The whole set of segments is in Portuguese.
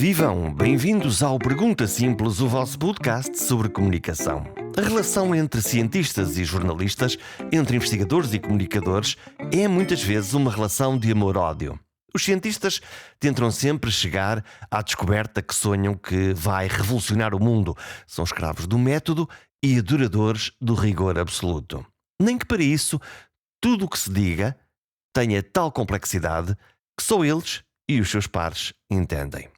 Vivam! Bem-vindos ao Pergunta Simples, o vosso podcast sobre comunicação. A relação entre cientistas e jornalistas, entre investigadores e comunicadores, é muitas vezes uma relação de amor-ódio. Os cientistas tentam sempre chegar à descoberta que sonham que vai revolucionar o mundo. São escravos do método e adoradores do rigor absoluto. Nem que para isso, tudo o que se diga tenha tal complexidade que só eles e os seus pares entendem.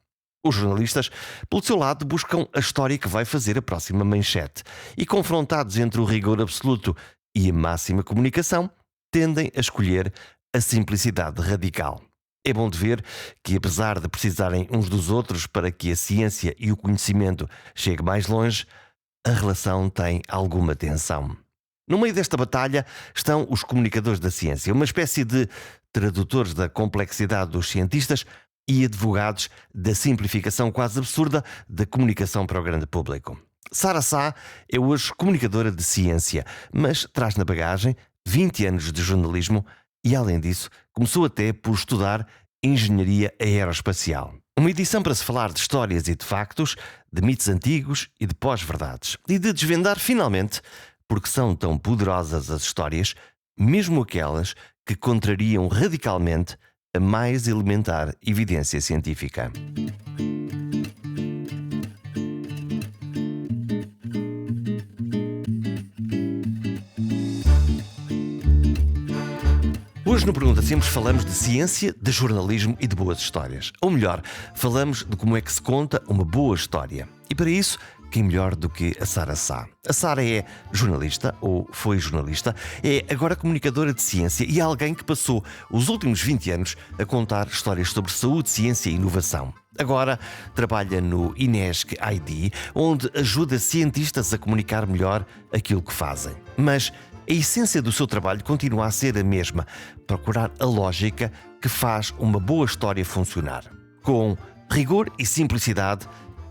Os jornalistas, pelo seu lado, buscam a história que vai fazer a próxima manchete e, confrontados entre o rigor absoluto e a máxima comunicação, tendem a escolher a simplicidade radical. É bom de ver que, apesar de precisarem uns dos outros para que a ciência e o conhecimento cheguem mais longe, a relação tem alguma tensão. No meio desta batalha estão os comunicadores da ciência, uma espécie de tradutores da complexidade dos cientistas e advogados da simplificação quase absurda da comunicação para o grande público. Sara Sá é hoje comunicadora de ciência, mas traz na bagagem 20 anos de jornalismo e, além disso, começou até por estudar engenharia aeroespacial. Uma edição para se falar de histórias e de factos, de mitos antigos e de pós-verdades. E de desvendar, finalmente, porque são tão poderosas as histórias, mesmo aquelas que contrariam radicalmente a mais elementar evidência científica. Hoje no Pergunta Simples falamos de ciência, de jornalismo e de boas histórias. Ou melhor, falamos de como é que se conta uma boa história. E para isso, quem melhor do que a Sara Sá? A Sara é jornalista, ou foi jornalista, é agora comunicadora de ciência e é alguém que passou os últimos 20 anos a contar histórias sobre saúde, ciência e inovação. Agora trabalha no INESC ID, onde ajuda cientistas a comunicar melhor aquilo que fazem. Mas a essência do seu trabalho continua a ser a mesma: procurar a lógica que faz uma boa história funcionar. Com rigor e simplicidade,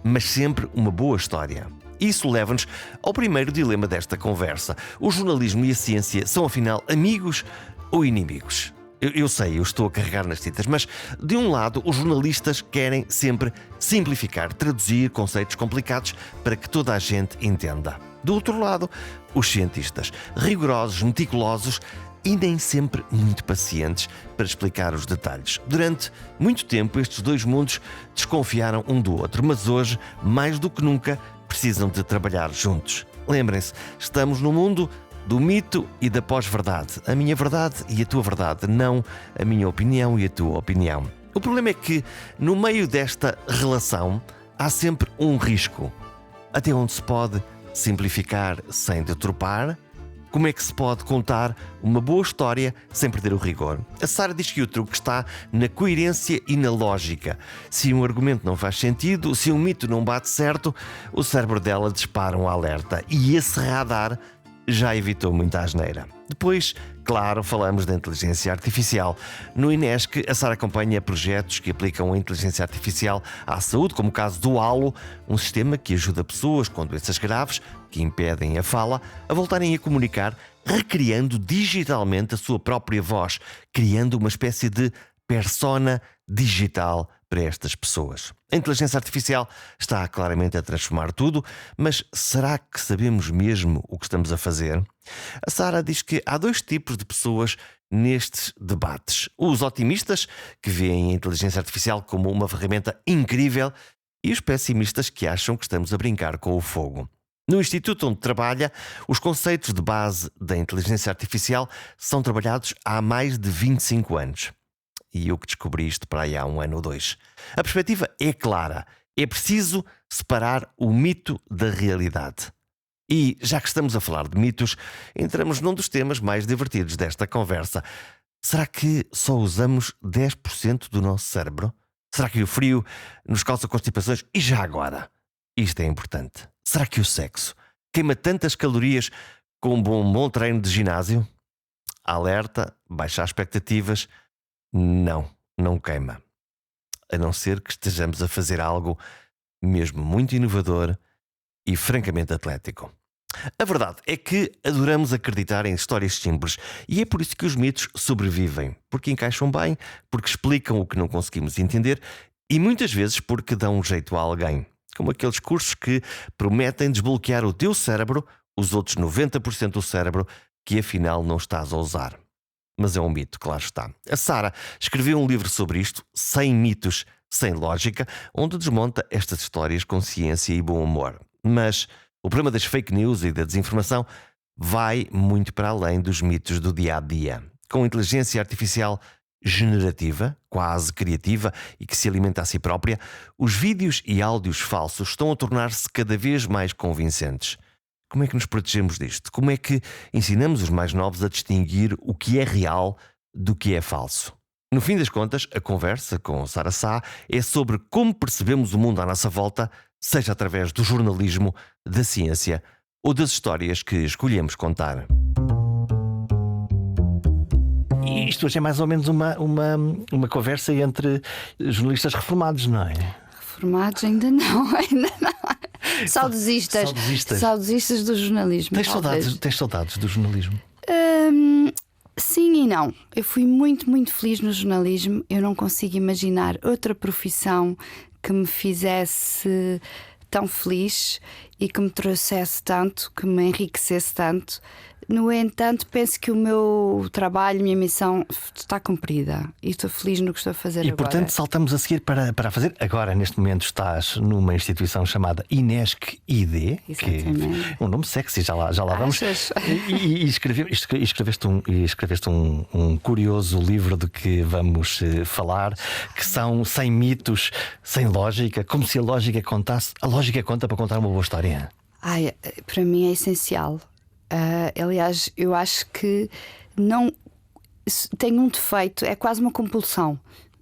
mas sempre uma boa história. Isso leva-nos ao primeiro dilema desta conversa. O jornalismo e a ciência são, afinal, amigos ou inimigos? Eu sei, eu estou a carregar nas tintas, mas, de um lado, os jornalistas querem sempre simplificar, traduzir conceitos complicados para que toda a gente entenda. Do outro lado, os cientistas, rigorosos, meticulosos e nem sempre muito pacientes para explicar os detalhes. Durante muito tempo, estes dois mundos desconfiaram um do outro, mas hoje, mais do que nunca, precisam de trabalhar juntos. Lembrem-se, estamos no mundo do mito e da pós-verdade. A minha verdade e a tua verdade, não a minha opinião e a tua opinião. O problema é que, no meio desta relação, há sempre um risco. Até onde se pode simplificar sem deturpar? Como é que se pode contar uma boa história sem perder o rigor? A Sara diz que o truque está na coerência e na lógica. Se um argumento não faz sentido, se um mito não bate certo, o cérebro dela dispara um alerta. E esse radar já evitou muita asneira. Depois, claro, falamos da inteligência artificial. No INESC, a Sara acompanha projetos que aplicam a inteligência artificial à saúde, como o caso do Halo, um sistema que ajuda pessoas com doenças graves, que impedem a fala, a voltarem a comunicar, recriando digitalmente a sua própria voz, criando uma espécie de persona digital para estas pessoas. A inteligência artificial está claramente a transformar tudo, mas será que sabemos mesmo o que estamos a fazer? A Sara diz que há dois tipos de pessoas nestes debates. Os otimistas, que veem a inteligência artificial como uma ferramenta incrível, e os pessimistas, que acham que estamos a brincar com o fogo. No instituto onde trabalha, os conceitos de base da inteligência artificial são trabalhados há mais de 25 anos. E eu que descobri isto para aí há um ano ou dois. A perspectiva é clara. É preciso separar o mito da realidade. E, já que estamos a falar de mitos, entramos num dos temas mais divertidos desta conversa. Será que só usamos 10% do nosso cérebro? Será que o frio nos causa constipações? E já agora? Isto é importante. Será que o sexo queima tantas calorias como um bom treino de ginásio? Alerta, baixar expectativas. Não queima. A não ser que estejamos a fazer algo mesmo muito inovador e francamente atlético. A verdade é que adoramos acreditar em histórias simples e é por isso que os mitos sobrevivem, porque encaixam bem, porque explicam o que não conseguimos entender E muitas vezes porque dão um jeito a alguém, como aqueles cursos que prometem desbloquear o teu cérebro, os outros 90% do cérebro, que afinal não estás a usar. Mas é um mito, claro está. A Sara escreveu um livro sobre isto, 100 mitos sem lógica, onde desmonta estas histórias com ciência e bom humor. Mas o problema das fake news e da desinformação vai muito para além dos mitos do dia-a-dia. Com inteligência artificial generativa, quase criativa e que se alimenta a si própria, os vídeos e áudios falsos estão a tornar-se cada vez mais convincentes. Como é que nos protegemos disto? Como é que ensinamos os mais novos a distinguir o que é real do que é falso? No fim das contas, a conversa com Sara Sá é sobre como percebemos o mundo à nossa volta, seja através do jornalismo, da ciência ou das histórias que escolhemos contar. Isto hoje é mais ou menos uma conversa entre jornalistas reformados, não é? Reformados ainda não. Saudosistas. Saudosistas do jornalismo. Tens saudades do jornalismo? Sim e não. Eu fui muito, muito feliz no jornalismo. Eu não consigo imaginar outra profissão que me fizesse tão feliz e que me trouxesse tanto, que me enriquecesse tanto. No entanto, penso que o meu trabalho, a minha missão está cumprida e estou feliz no que estou a fazer agora. E portanto saltamos a seguir para fazer. Agora, neste momento, estás numa instituição chamada INESC-ID, que é um nome sexy, já lá vamos. E escreveste um curioso livro de que vamos falar, que são 100 mitos sem lógica, como se a lógica contasse. A lógica conta para contar uma boa história. Para mim é essencial. Aliás, eu acho que não tem um defeito, é quase uma compulsão.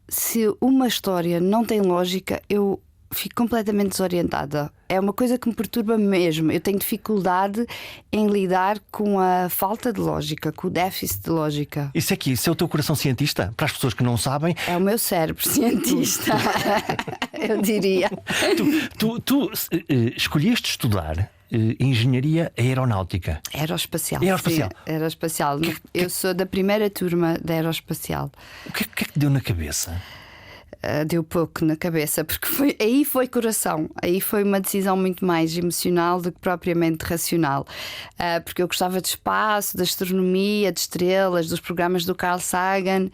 Se uma história não tem lógica, eu fico completamente desorientada. É uma coisa que me perturba mesmo. Eu tenho dificuldade em lidar com a falta de lógica, com o déficit de lógica. Isso é o teu coração cientista? Para as pessoas que não sabem, é o meu cérebro cientista. Eu diria. Tu escolheste estudar engenharia aeronáutica. Aeroespacial. Aeroespacial. Sim, aeroespacial. Eu sou da primeira turma da aeroespacial. O que é que te deu na cabeça? Deu pouco na cabeça, porque aí foi coração. Aí foi uma decisão muito mais emocional do que propriamente racional. Porque eu gostava de espaço, de astronomia, de estrelas, dos programas do Carl Sagan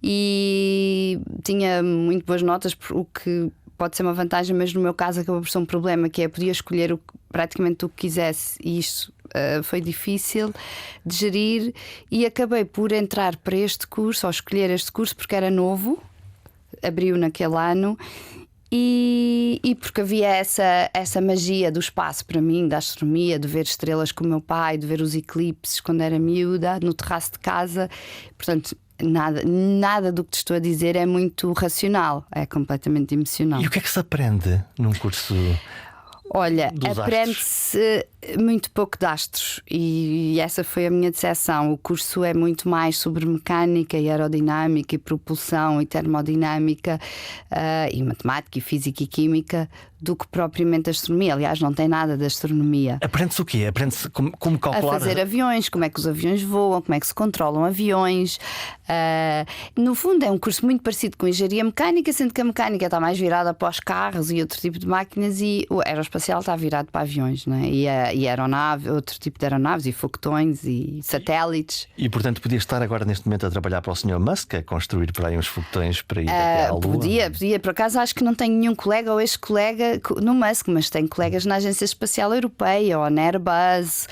e tinha muito boas notas, o que pode ser uma vantagem, mas no meu caso acabou por ser um problema, que é podia escolher praticamente o que quisesse e isto foi difícil de gerir e acabei por entrar para este curso, ou escolher este curso porque era novo, abriu naquele ano e porque havia essa magia do espaço para mim, da astronomia, de ver estrelas com o meu pai, de ver os eclipses quando era miúda, no terraço de casa. Portanto, nada do que te estou a dizer é muito racional, é completamente emocional. E o que é que se aprende num curso? Olha, aprende-se muito pouco de astros e essa foi a minha decepção. O curso é muito mais sobre mecânica e aerodinâmica e propulsão e termodinâmica e matemática e física e química do que propriamente astronomia. Aliás, não tem nada de astronomia. Aprende-se o quê? Aprende-se como calcular? A fazer aviões, como é que os aviões voam, como é que se controlam aviões. No fundo é um curso muito parecido com engenharia mecânica, sendo que a mecânica está mais virada para os carros e outro tipo de máquinas e o aeroespacial está virado para aviões, não é? E aeronave, outro tipo de aeronaves e foguetões e satélites. E portanto podias estar agora neste momento a trabalhar para o Sr. Musk, a construir por aí uns foguetões para ir até à Lua? Podia. Por acaso acho que não tenho nenhum colega ou ex-colega no Musk, mas tenho colegas na Agência Espacial Europeia ou na Airbus,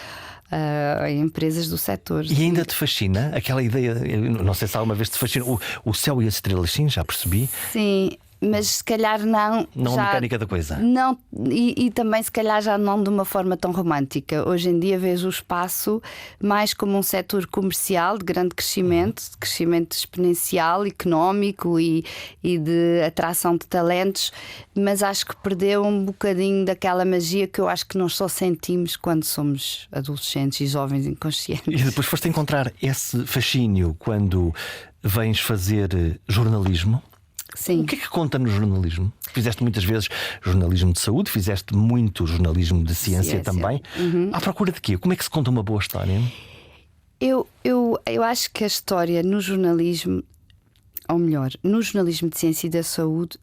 empresas do setor. E ainda te fascina aquela ideia? Não sei se alguma vez te fascina o céu e as estrelas, sim, já percebi. Sim. Mas se calhar não. Não a mecânica da coisa. Não, e também se calhar já não de uma forma tão romântica. Hoje em dia vejo o espaço mais como um setor comercial de grande crescimento, de crescimento exponencial, económico e de atração de talentos, mas acho que perdeu um bocadinho daquela magia que eu acho que nós só sentimos quando somos adolescentes e jovens inconscientes. E depois foste encontrar esse fascínio quando vens fazer jornalismo. Sim. O que é que conta no jornalismo? Fizeste muitas vezes jornalismo de saúde, fizeste muito jornalismo de ciência também. À procura de quê? Como é que se conta uma boa história? Eu acho que a história no jornalismo, ou melhor, no jornalismo de ciência e da saúde,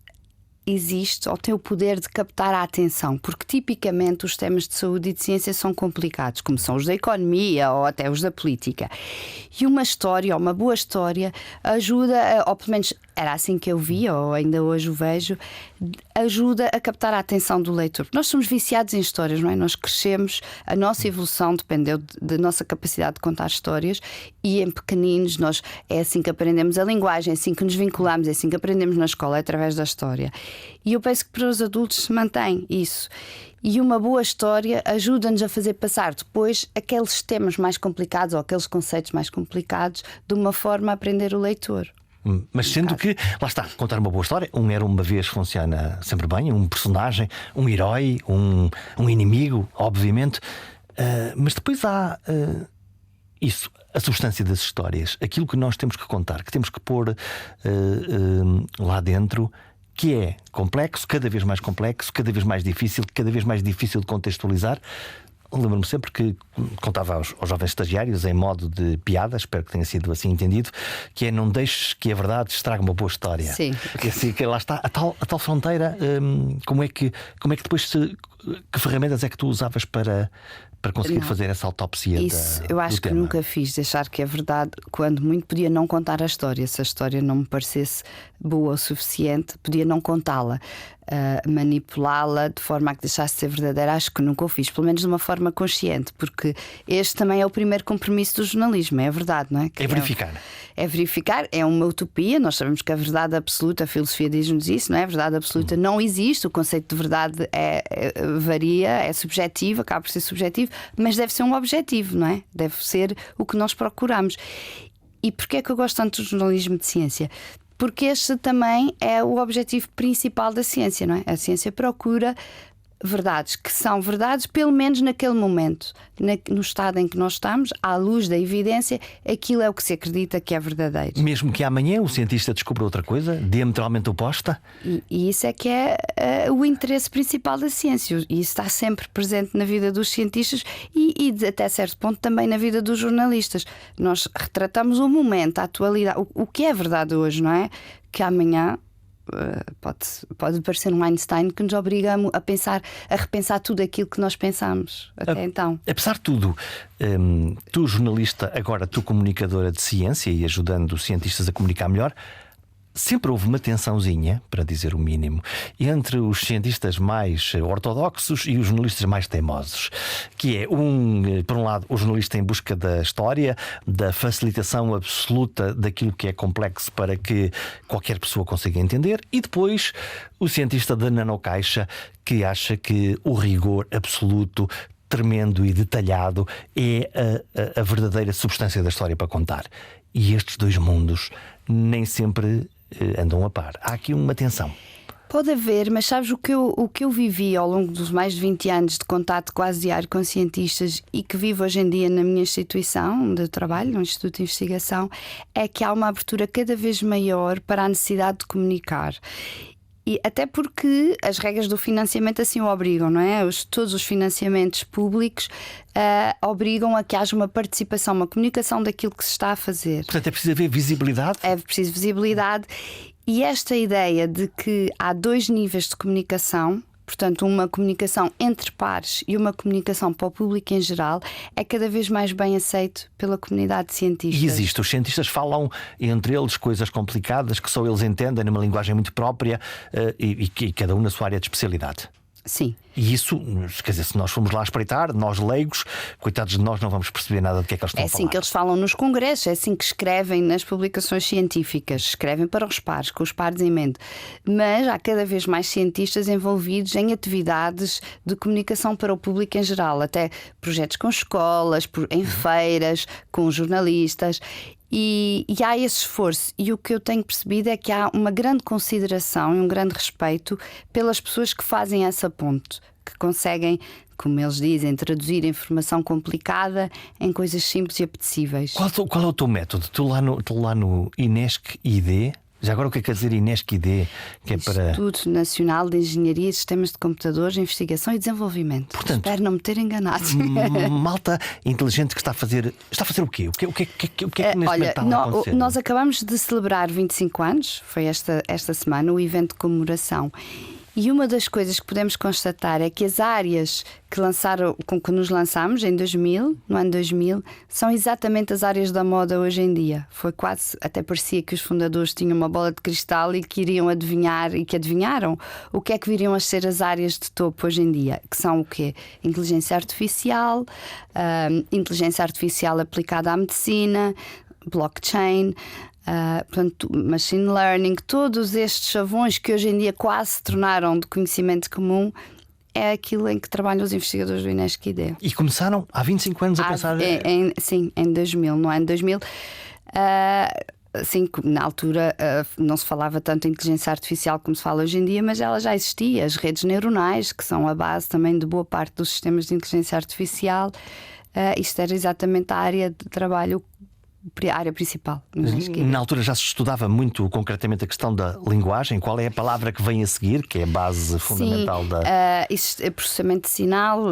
existe ou tem o poder de captar a atenção, porque tipicamente os temas de saúde e de ciência são complicados, como são os da economia ou até os da política. E uma história, ou uma boa história, ajuda, ou pelo menos era assim que eu via, ou ainda hoje o vejo, ajuda a captar a atenção do leitor. Nós somos viciados em histórias, não é? Nós crescemos, a nossa evolução dependeu da nossa capacidade de contar histórias, e em pequeninos é assim que aprendemos a linguagem, é assim que nos vinculamos, é assim que aprendemos na escola, é através da história. E eu penso que para os adultos se mantém isso. E uma boa história ajuda-nos a fazer passar depois aqueles temas mais complicados ou aqueles conceitos mais complicados de uma forma a aprender o leitor. Mas sendo que, lá está, contar uma boa história, um Era Uma Vez funciona sempre bem, um personagem, um herói, um inimigo, obviamente, mas depois há isso, a substância das histórias, aquilo que nós temos que contar, que temos que pôr lá dentro, que é complexo, cada vez mais difícil, cada vez mais difícil de contextualizar. Lembro-me sempre que contava aos jovens estagiários, em modo de piada, espero que tenha sido assim entendido, que é: não deixes que a verdade estrague uma boa história. Sim. Que assim, que lá está a tal fronteira. Como é que depois que ferramentas é que tu usavas para conseguir fazer essa autópsia? Isso eu acho que tema? nunca fiz, deixar que a verdade, quando muito, podia não contar a história. Se a história não me parecesse boa o suficiente, podia não contá-la, manipulá-la de forma a que deixasse de ser verdadeira. Acho que nunca o fiz, pelo menos de uma forma consciente, porque este também é o primeiro compromisso do jornalismo, é a verdade, não é? É verificar. É verificar, é uma utopia. Nós sabemos que a verdade absoluta, a filosofia diz-nos isso, não é? A verdade absoluta não existe, o conceito de verdade varia, é subjetivo, acaba por ser subjetivo, mas deve ser um objetivo, não é? Deve ser o que nós procuramos. E porquê é que eu gosto tanto do jornalismo de ciência? Porque este também é o objetivo principal da ciência, não é? A ciência procura verdades que são verdades, pelo menos naquele momento, no estado em que nós estamos, à luz da evidência, aquilo é o que se acredita que é verdadeiro. Mesmo que amanhã o cientista descubra outra coisa, diametralmente oposta. E isso é que é o interesse principal da ciência, e isso está sempre presente na vida dos cientistas e até certo ponto também na vida dos jornalistas. Nós retratamos o momento, a atualidade, o que é verdade hoje, não é? Que amanhã pode parecer um Einstein que nos obriga a repensar tudo aquilo que nós pensamos até então. Apesar de tudo, tu jornalista, agora tu comunicadora de ciência e ajudando os cientistas a comunicar melhor, sempre houve uma tensãozinha, para dizer o mínimo, entre os cientistas mais ortodoxos e os jornalistas mais teimosos, que é por um lado, o jornalista em busca da história, da facilitação absoluta daquilo que é complexo para que qualquer pessoa consiga entender, e depois o cientista da nanocaixa, que acha que o rigor absoluto, tremendo e detalhado é a verdadeira substância da história para contar. E estes dois mundos nem sempre andam a par. Há aqui uma tensão. Pode haver, mas sabes o que eu vivi ao longo dos mais de 20 anos de contato quase diário com cientistas e que vivo hoje em dia na minha instituição de trabalho, no Instituto de Investigação, é que há uma abertura cada vez maior para a necessidade de comunicar. E até porque as regras do financiamento assim o obrigam, não é? Todos os financiamentos públicos obrigam a que haja uma participação, uma comunicação daquilo que se está a fazer. Portanto, é preciso haver visibilidade? É preciso visibilidade. E esta ideia de que há dois níveis de comunicação, portanto, uma comunicação entre pares e uma comunicação para o público em geral, é cada vez mais bem aceito pela comunidade de cientistas. E existe, os cientistas falam entre eles coisas complicadas que só eles entendem numa linguagem muito própria e cada um na sua área de especialidade. Sim. E isso, quer dizer, se nós formos lá espreitar, nós leigos, coitados de nós, não vamos perceber nada do que é que eles estão a falar. É assim que eles falam nos congressos, é assim que escrevem nas publicações científicas, escrevem para os pares, com os pares em mente. Mas há cada vez mais cientistas envolvidos em atividades de comunicação para o público em geral, até projetos com escolas, em feiras, com jornalistas. E há esse esforço, e o que eu tenho percebido é que há uma grande consideração e um grande respeito pelas pessoas que fazem essa ponte, que conseguem, como eles dizem, traduzir informação complicada em coisas simples e apetecíveis. Qual é o teu método? Tu lá no INESC ID, Já agora o que é que quer dizer INESC-ID? Que é para... Instituto Nacional de Engenharia e Sistemas de Computadores, Investigação e Desenvolvimento. Portanto, espero não me ter enganado. Malta inteligente que está a fazer o quê? O que é que neste momento está a acontecer? Nós acabamos de celebrar 25 anos, foi esta semana, o evento de comemoração. E uma das coisas que podemos constatar é que as áreas com que nos lançámos no ano 2000, são exatamente as áreas da moda hoje em dia. Foi quase, até parecia que os fundadores tinham uma bola de cristal e que iriam adivinhar, e que adivinharam o que é que viriam a ser as áreas de topo hoje em dia. Que são o quê? Inteligência artificial aplicada à medicina, blockchain, portanto, machine learning, todos estes chavões que hoje em dia quase se tornaram de conhecimento comum, é aquilo em que trabalham os investigadores do INESC-ID. E começaram há 25 anos a pensar... Sim, em 2000, no ano 2000. Sim, na altura não se falava tanto em inteligência artificial como se fala hoje em dia, mas ela já existia. As redes neuronais, que são a base também de boa parte dos sistemas de inteligência artificial, isto era exatamente a área de trabalho, a área principal. Na altura já se estudava muito concretamente a questão da linguagem. Qual é a palavra que vem a seguir, que é a base fundamental da... processamento de sinal,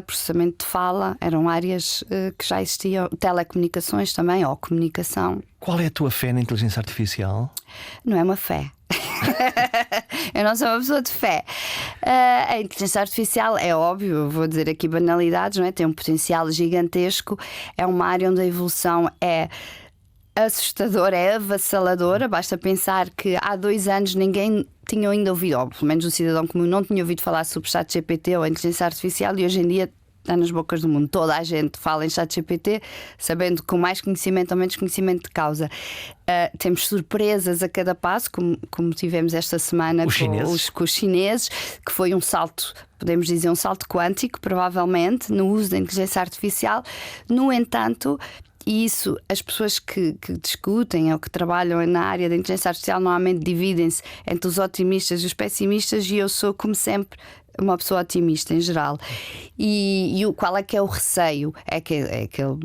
processamento de fala, eram áreas que já existiam. Telecomunicações também, ou comunicação. Qual é a tua fé na inteligência artificial? Não é uma fé. Eu não sou uma pessoa de fé. A inteligência artificial, é óbvio, vou dizer aqui banalidades, não é? Tem um potencial gigantesco. É uma área onde a evolução é assustadora, é avassaladora. Basta pensar que há 2 anos ninguém tinha ainda ouvido, ou pelo menos o cidadão comum não tinha ouvido falar sobre o ChatGPT ou a inteligência artificial, e hoje em dia está nas bocas do mundo. Toda a gente fala em ChatGPT, sabendo com mais conhecimento ou menos conhecimento de causa. Temos surpresas a cada passo, como tivemos esta semana com os chineses, que foi um salto, podemos dizer, um salto quântico, provavelmente, no uso da inteligência artificial. No entanto, e isso, as pessoas que discutem ou que trabalham na área da inteligência artificial normalmente dividem-se entre os otimistas e os pessimistas, e eu sou, como sempre, uma pessoa otimista em geral. E qual é que é o receio? É aquele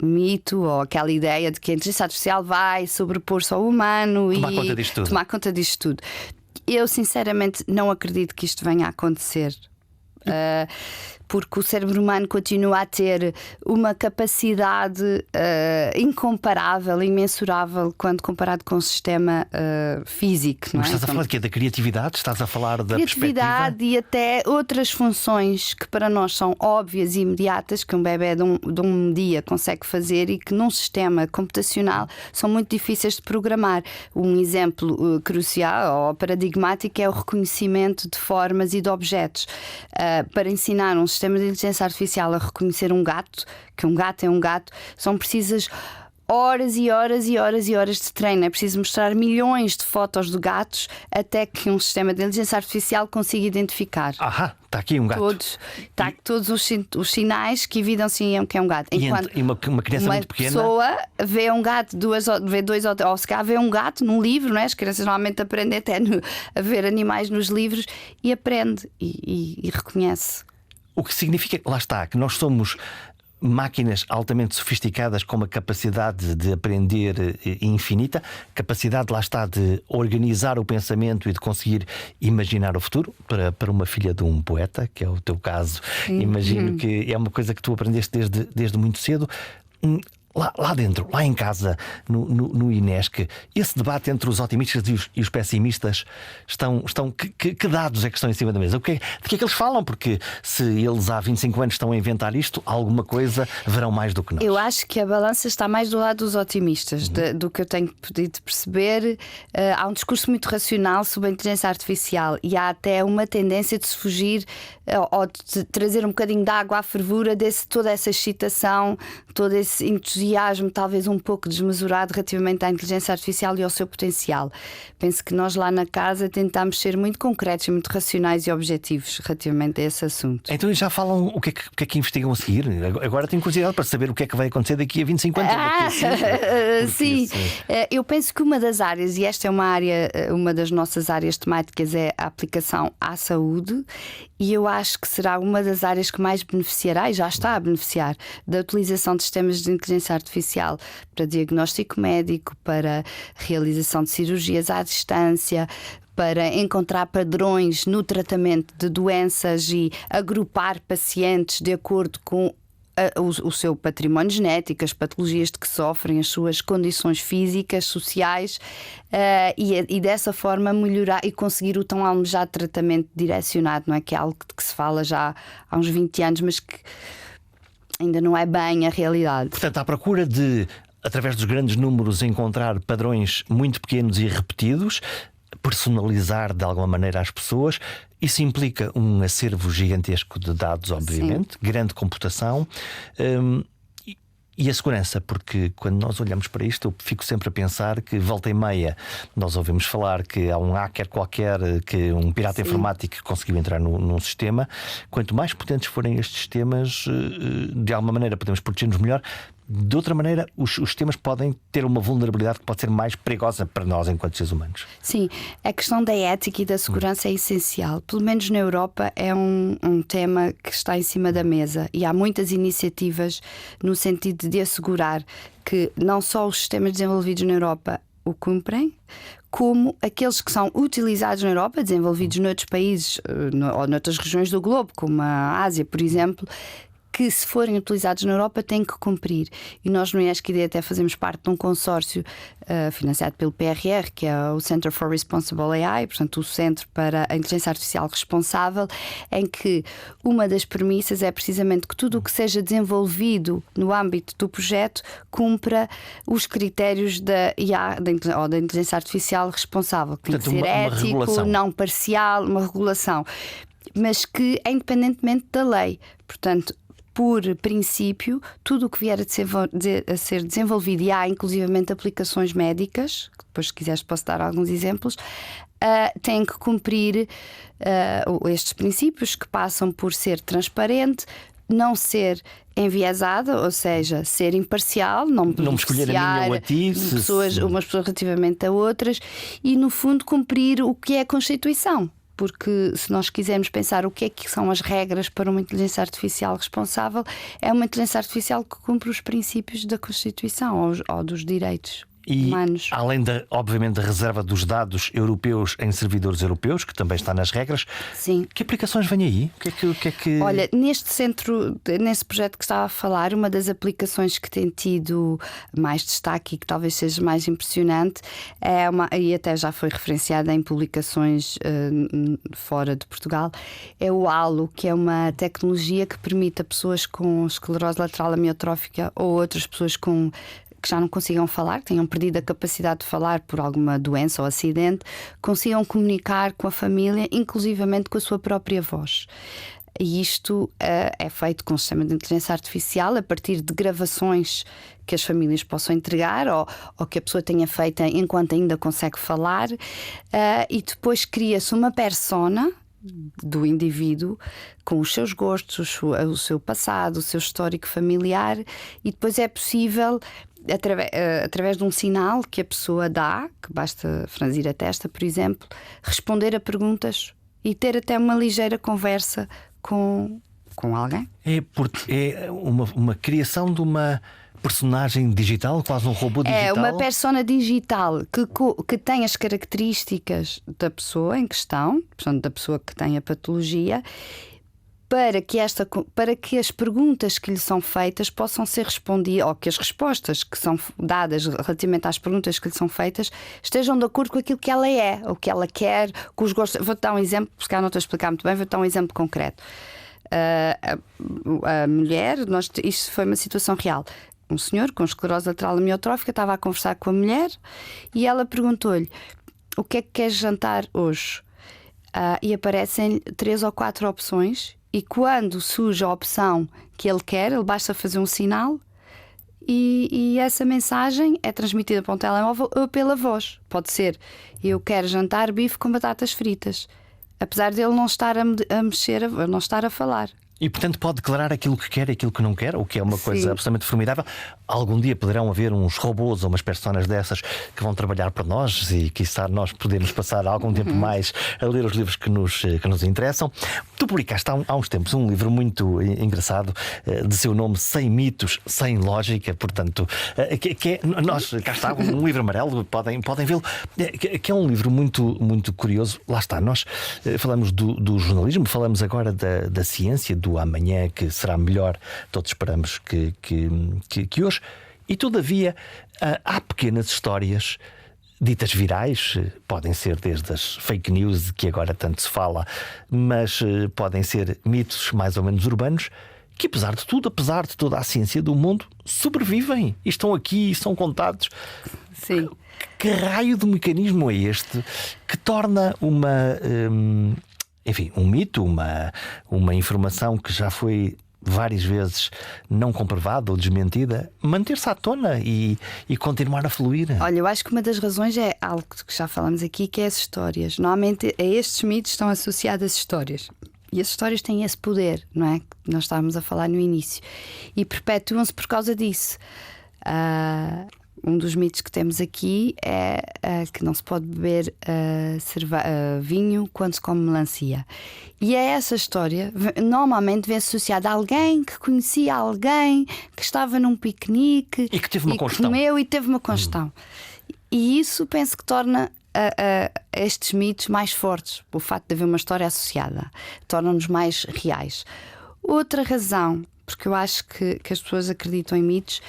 mito ou aquela ideia de que a inteligência artificial vai sobrepor-se ao humano tomar conta disto tudo. Eu sinceramente não acredito que isto venha a acontecer. Porque o cérebro humano continua a ter uma capacidade incomparável, imensurável quando comparado com o sistema físico. Não é? Mas estás a falar de quê? Da criatividade? Estás a falar da criatividade perspectiva? E até outras funções que para nós são óbvias e imediatas, que um bebê de um dia consegue fazer e que num sistema computacional são muito difíceis de programar. Um exemplo crucial ou paradigmático é o reconhecimento de formas e de objetos. Para ensinar um sistema de inteligência artificial a reconhecer um gato, que um gato é um gato, são precisas horas e horas e horas e horas de treino. É preciso mostrar milhões de fotos de gatos até que um sistema de inteligência artificial consiga identificar. Está aqui um gato. Todos os sinais que evidenciam que é um gato. Enquanto uma criança muito pequena, uma pessoa vê um gato, vê dois, ou se calhar vê um gato num livro, não é? As crianças normalmente aprendem até a ver animais nos livros e aprende e reconhece. O que significa, lá está, que nós somos máquinas altamente sofisticadas com uma capacidade de aprender infinita, capacidade, lá está, de organizar o pensamento e de conseguir imaginar o futuro. Para uma filha de um poeta, que é o teu caso, imagino que é uma coisa que tu aprendeste desde muito cedo. Lá dentro, lá em casa, no INESC, esse debate entre os otimistas e os pessimistas que dados é que estão em cima da mesa? De que é que eles falam? Porque se eles há 25 anos estão a inventar isto, alguma coisa verão mais do que nós. Eu acho que a balança está mais do lado dos otimistas, do que eu tenho podido perceber. Há um discurso muito racional sobre a inteligência artificial e há até uma tendência de se fugir ou de trazer um bocadinho de água à fervura toda essa excitação, todo esse entusiasmo, talvez um pouco desmesurado relativamente à inteligência artificial e ao seu potencial. Penso que nós lá na casa tentámos ser muito concretos, muito racionais e objetivos relativamente a esse assunto. Então já falam o que é que investigam a seguir? Agora tenho curiosidade para saber o que é que vai acontecer daqui a 25 anos. Sim, eu penso que uma das áreas, e esta é uma das nossas áreas temáticas, é a aplicação à saúde. E eu acho acho que será uma das áreas que mais beneficiará, e já está a beneficiar, da utilização de sistemas de inteligência artificial para diagnóstico médico, para realização de cirurgias à distância, para encontrar padrões no tratamento de doenças e agrupar pacientes de acordo com o seu património genético, as patologias de que sofrem, as suas condições físicas, sociais, e dessa forma melhorar e conseguir o tão almejado tratamento direcionado, não é? Que é algo que se fala já há uns 20 anos, mas que ainda não é bem a realidade. Portanto, à procura de, através dos grandes números, encontrar padrões muito pequenos e repetidos, personalizar de alguma maneira as pessoas. Isso implica um acervo gigantesco de dados, obviamente, grande computação, e a segurança, porque quando nós olhamos para isto, eu fico sempre a pensar que volta e meia nós ouvimos falar que há um hacker qualquer, que um pirata informático que conseguiu entrar num sistema. Quanto mais potentes forem estes sistemas, de alguma maneira podemos proteger-nos melhor. De outra maneira, os sistemas podem ter uma vulnerabilidade que pode ser mais perigosa para nós enquanto seres humanos. Sim, a questão da ética e da segurança é essencial. Pelo menos na Europa é um tema que está em cima da mesa, e há muitas iniciativas no sentido de assegurar que não só os sistemas desenvolvidos na Europa o cumprem, como aqueles que são utilizados na Europa, desenvolvidos noutros países ou noutras regiões do globo, como a Ásia, por exemplo, que, se forem utilizados na Europa, têm que cumprir. E nós no INESC-ID até fazemos parte de um consórcio financiado pelo PRR, que é o Center for Responsible AI, portanto o Centro para a Inteligência Artificial Responsável, em que uma das premissas é precisamente que tudo o que seja desenvolvido no âmbito do projeto cumpra os critérios da IA, ou da Inteligência Artificial Responsável, que tem que ser ético, não parcial, uma regulação, mas que é independentemente da lei. Portanto, por princípio, tudo o que vier a ser desenvolvido, e há inclusivamente aplicações médicas, que depois, se quiseres, posso dar alguns exemplos, tem que cumprir estes princípios, que passam por ser transparente, não ser enviesada, ou seja, ser imparcial, não me escolher a mim ou a ti, umas pessoas relativamente a outras, e no fundo cumprir o que é a Constituição. Porque se nós quisermos pensar o que é que são as regras para uma inteligência artificial responsável, é uma inteligência artificial que cumpre os princípios da Constituição ou dos direitos humanos. Além obviamente, da reserva dos dados europeus em servidores europeus, que também está nas regras. Sim. Que aplicações vêm aí? O que é que... Olha, nesse projeto que estava a falar, uma das aplicações que tem tido mais destaque e que talvez seja mais impressionante e até já foi referenciada em publicações fora de Portugal, é o Halo, que é uma tecnologia que permite a pessoas com esclerose lateral amiotrófica ou outras pessoas que já não consigam falar, que tenham perdido a capacidade de falar por alguma doença ou acidente, consigam comunicar com a família, inclusivamente com a sua própria voz. E isto é feito com um sistema de inteligência artificial a partir de gravações que as famílias possam entregar ou que a pessoa tenha feito enquanto ainda consegue falar, e depois cria-se uma persona do indivíduo com os seus gostos, o seu passado, o seu histórico familiar, e depois é possível, através de um sinal que a pessoa dá, que basta franzir a testa, por exemplo, responder a perguntas e ter até uma ligeira conversa com alguém. É uma criação de uma personagem digital, quase um robô digital. É uma persona digital que tem as características da pessoa em questão, portanto, da pessoa que tem a patologia, para que as perguntas que lhe são feitas possam ser respondidas, ou que as respostas que são dadas relativamente às perguntas que lhe são feitas estejam de acordo com aquilo que ela é, o que ela quer, com os gostos. Vou-te dar um exemplo, porque não estou a explicar muito bem, vou-te dar um exemplo concreto. A mulher, isto foi uma situação real. Um senhor com esclerose lateral amiotrófica estava a conversar com a mulher e ela perguntou-lhe: o que é que queres jantar hoje? E aparecem 3 ou 4 opções, e quando surge a opção que ele quer, ele basta fazer um sinal e essa mensagem é transmitida para um telemóvel ou pela voz. Pode ser: eu quero jantar bife com batatas fritas, apesar dele não estar a mexer, não estar a falar. E portanto pode declarar aquilo que quer e aquilo que não quer, o que é uma coisa absolutamente formidável. Algum dia poderão haver uns robôs ou umas personas dessas que vão trabalhar para nós e quiçá nós podemos passar algum tempo mais a ler os livros que nos interessam. Tu publicaste há uns tempos um livro muito engraçado, de seu nome, Sem Mitos, Sem Lógica, portanto, cá está, um livro amarelo, podem vê-lo, que é um livro muito curioso. Lá está, nós falamos do jornalismo, falamos agora da ciência, do amanhã que será melhor, todos esperamos que hoje, e todavia há pequenas histórias ditas virais, podem ser desde as fake news de que agora tanto se fala, mas podem ser mitos mais ou menos urbanos, que apesar de tudo, apesar de toda a ciência do mundo, sobrevivem e estão aqui e são contados. Sim. Que raio de mecanismo é este que torna um mito, uma informação que já foi várias vezes não comprovada ou desmentida, manter-se à tona e continuar a fluir? Olha, eu acho que uma das razões é algo que já falamos aqui, que é as histórias. Normalmente a estes mitos estão associadas histórias. E as histórias têm esse poder, não é? Que nós estávamos a falar no início. E perpetuam-se por causa disso. Um dos mitos que temos aqui é que não se pode beber vinho quando se come melancia. E é essa história, normalmente vem associada a alguém que conhecia alguém que estava num piquenique e que teve uma congestão. Comeu e teve uma congestão. E isso penso que torna estes mitos mais fortes. O facto de haver uma história associada torna-nos mais reais. Outra razão, porque eu acho que as pessoas acreditam em mitos,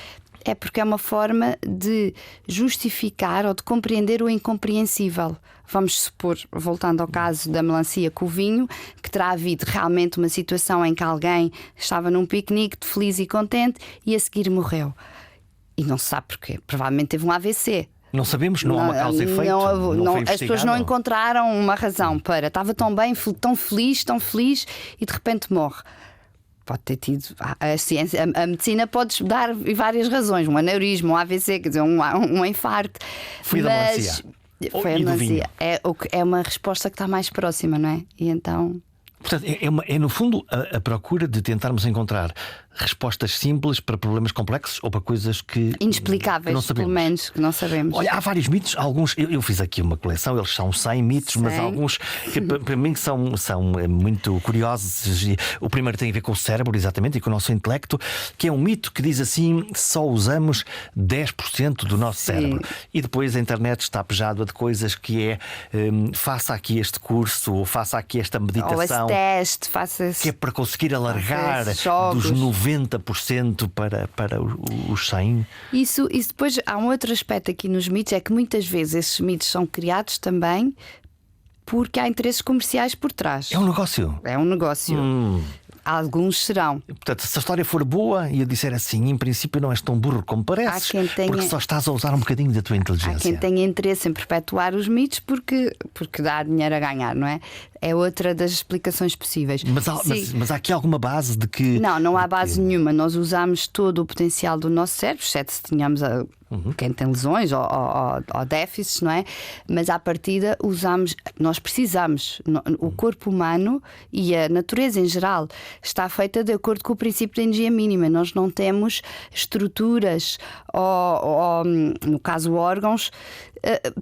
é porque é uma forma de justificar ou de compreender o incompreensível. Vamos supor, voltando ao caso da melancia com o vinho, que terá havido realmente uma situação em que alguém estava num piquenique feliz e contente e a seguir morreu. E não se sabe porquê. Provavelmente teve um AVC. Não sabemos, não há uma causa e efeito. As pessoas não encontraram uma razão para. Estava tão bem, tão feliz, e de repente morre. Pode ter tido a ciência, a medicina pode dar várias razões, um aneurisma, um AVC, quer dizer, um infarto. Foi da melancia. Foi a melancia. É uma resposta que está mais próxima, não é? E então. Portanto, é no fundo a procura de tentarmos encontrar respostas simples para problemas complexos ou para coisas que inexplicáveis, não sabemos. Pelo menos, que não sabemos. Olha, há vários mitos, alguns, eu fiz aqui uma coleção, eles são 100 mitos, mas alguns que para mim são muito curiosos. O primeiro tem a ver com o cérebro, exatamente, e com o nosso intelecto, que é um mito que diz assim: só usamos 10% do nosso cérebro. E depois a internet está pejada de coisas que é faça aqui este curso, ou faça aqui esta meditação, ou esse teste, faça que é para conseguir alargar dos 90% para os 100%. Isso depois há um outro aspecto aqui nos mitos, é que muitas vezes esses mitos são criados também porque há interesses comerciais por trás. É um negócio. É um negócio. Alguns serão. Portanto, se a história for boa e eu disser assim, em princípio não és tão burro como pareces, porque só estás a usar um bocadinho da tua inteligência. Há quem tenha interesse em perpetuar os mitos porque dá dinheiro a ganhar, não é? É outra das explicações possíveis. Mas há aqui alguma base de que... Não há base nenhuma. Nós usamos todo o potencial do nosso cérebro, exceto se tenhamos quem tem lesões ou déficits, não é? Mas à partida nós precisamos. O corpo humano e a natureza em geral está feita de acordo com o princípio da energia mínima. Nós não temos estruturas ou no caso órgãos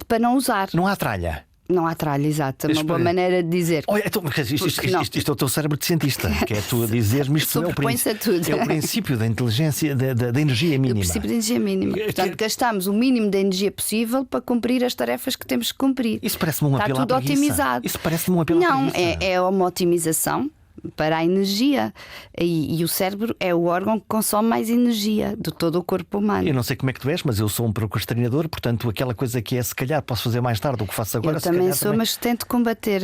para não usar. Não há tralha. Não há tralha, exato. É uma boa maneira de dizer. Olha, então, isto é o teu cérebro de cientista, que é tu a dizer-me isto. É o princípio da inteligência, da energia mínima. O princípio da energia mínima. Portanto, gastamos o mínimo da energia possível para cumprir as tarefas que temos que cumprir. Isso parece-me um apelo à preguiça. Está tudo otimizado. Isso parece-me um apelo à preguiça. Não, é uma otimização para a energia. E o cérebro é o órgão que consome mais energia de todo o corpo humano. Eu não sei como é que tu és, mas eu sou um procrastinador, portanto, aquela coisa que é se calhar posso fazer mais tarde do que faço agora. Eu também sou, mas tento combater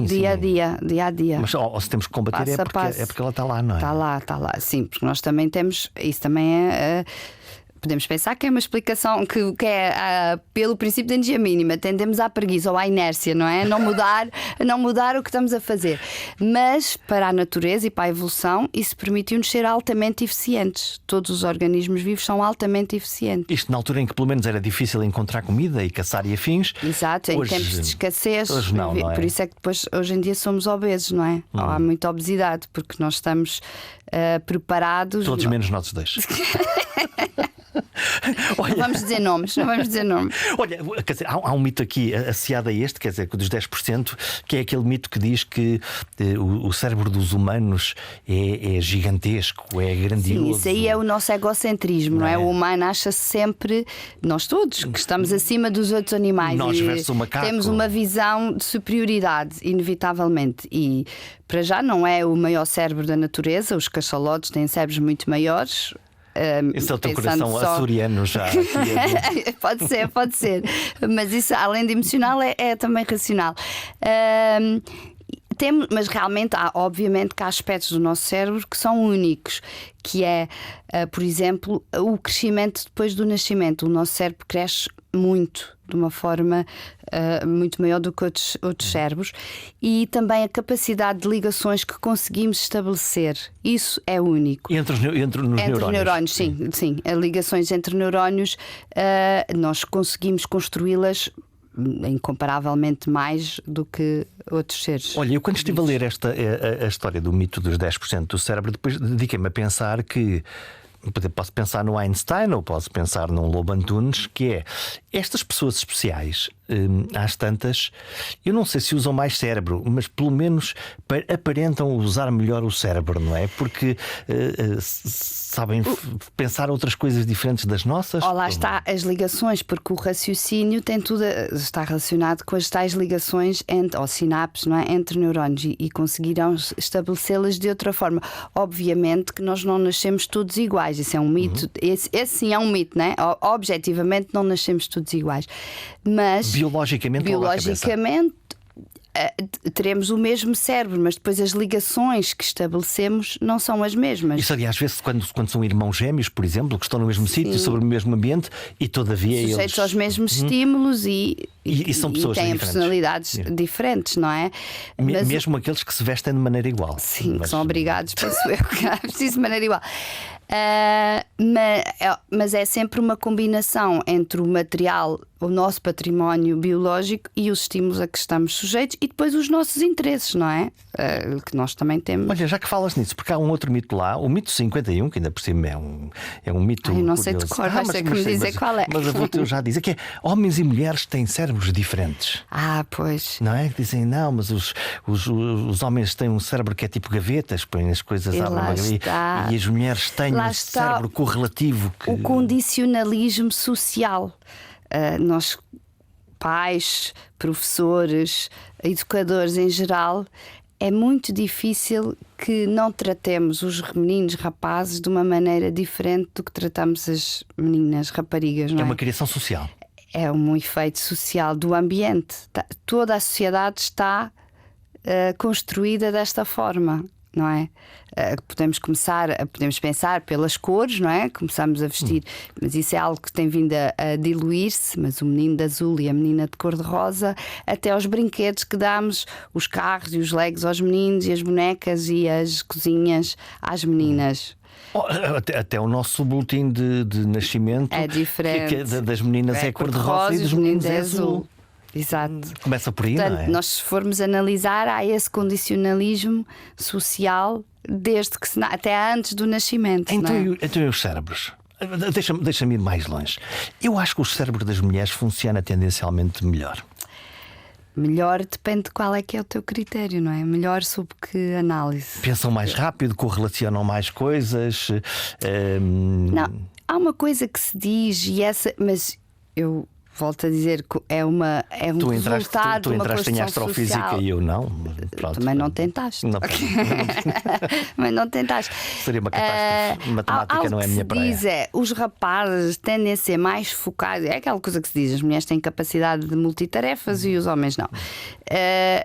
dia a dia. Mas se temos que combater é porque ela está lá, não é? Está lá. Sim, porque nós também temos. Isso também é. podemos pensar que é uma explicação que é pelo princípio da energia mínima. Tendemos à preguiça ou à inércia, não é? Não mudar o que estamos a fazer. Mas para a natureza e para a evolução, isso permitiu-nos ser altamente eficientes. Todos os organismos vivos são altamente eficientes. Isto na altura em que pelo menos era difícil encontrar comida e caçar e afins. Exato, em tempos de escassez. Hoje não é? Por isso é que depois, hoje em dia, somos obesos, não é? Há muita obesidade, porque nós estamos preparados. Todos menos nós dois. Não vamos dizer nomes. Olha, quer dizer, há um mito aqui associado a este, quer dizer, dos 10%, que é aquele mito que diz que o cérebro dos humanos é gigantesco, é grandioso. Sim, isso aí é o nosso egocentrismo, não é? O humano acha-se sempre, nós todos, que estamos acima dos outros animais. Nós versus o macaco. Temos uma visão de superioridade, inevitavelmente. E para já não é o maior cérebro da natureza, os cachalotes têm cérebros muito maiores. Esse é o teu coração açoriano já. Pode ser. Mas isso, além de emocional, é também racional. Mas realmente obviamente que há aspectos do nosso cérebro que são únicos, que é, por exemplo, o crescimento depois do nascimento. O nosso cérebro cresce muito, de uma forma muito maior do que outros cérebros, e também a capacidade de ligações que conseguimos estabelecer. Isso é único. Entre os neurónios, sim. As ligações entre neurónios, nós conseguimos construí-las incomparavelmente mais do que outros seres. Olha, eu quando estive a ler a história do mito dos 10% do cérebro, depois dediquei-me a pensar que posso pensar no Einstein ou posso pensar num Lobo Antunes, que é estas pessoas especiais, às tantas, eu não sei se usam mais cérebro, mas pelo menos aparentam usar melhor o cérebro, não é? Porque sabem pensar outras coisas diferentes das nossas. Lá está as ligações, porque o raciocínio tem tudo, está relacionado com as tais ligações ou sinapses, não é? Entre neurônios, e conseguirão estabelecê-las de outra forma. Obviamente que nós não nascemos todos iguais, isso é um mito. Esse sim é um mito, não é? Objetivamente não nascemos todos iguais, mas biologicamente teremos o mesmo cérebro, mas depois as ligações que estabelecemos não são as mesmas. Isso, aliás, às vezes, quando são irmãos gêmeos, por exemplo, que estão no mesmo sítio, sobre o mesmo ambiente, e todavia sujeitos aos mesmos estímulos e são pessoas têm diferentes. Personalidades diferentes, não é? Mesmo aqueles que se vestem de maneira igual. Sim, que são obrigados, penso eu, que preciso de maneira igual. Mas é sempre uma combinação entre o material, o nosso património biológico, e os estímulos a que estamos sujeitos, e depois os nossos interesses, não é? Que nós também temos. Olha, já que falas nisso, porque há um outro mito lá, o mito 51, que ainda por cima é um mito. Eu não curioso. sei de cor, vais ter que me dizer qual é. Mas eu vou-te já dizer que é: homens e mulheres têm cérebros diferentes. Pois. Não é? Dizem, não, mas os homens têm um cérebro que é tipo gavetas, põem as coisas à barriga, e as mulheres têm um cérebro correlativo. O condicionalismo social. Nós, pais, professores, educadores em geral, é muito difícil que não tratemos os meninos, rapazes, de uma maneira diferente do que tratamos as meninas, raparigas, não é? É uma criação social. É um efeito social do ambiente. Toda a sociedade está construída desta forma, não é? Podemos pensar pelas cores, não é? Começamos a vestir, mas isso é algo que tem vindo a diluir-se. Mas o menino de azul e a menina de cor-de-rosa, até aos brinquedos que damos, os carros e os legos aos meninos, e as bonecas e as cozinhas às meninas. Até o nosso boletim de nascimento é diferente. Que das meninas é cor-de-rosa e dos meninos é azul. Exato. Começa por aí, portanto, não é? Nós, se formos analisar, há esse condicionalismo social desde que até antes do nascimento. Então, não é? Então os cérebros. Deixa-me ir mais longe. Eu acho que o cérebro das mulheres funciona tendencialmente melhor. Melhor depende de qual é que é o teu critério, não é? Melhor sob que análise? Pensam mais rápido, correlacionam mais coisas. Não, há uma coisa que se diz, mas eu volto a dizer que é um resultado tu de uma entraste em construção astrofísica social. e eu não. Pronto. Também não tentaste. Mas não tentaste. Seria uma catástrofe. Matemática não é a minha praia. Diz os rapazes tendem a ser mais focados. É aquela coisa que se diz: as mulheres têm capacidade de multitarefas e os homens não.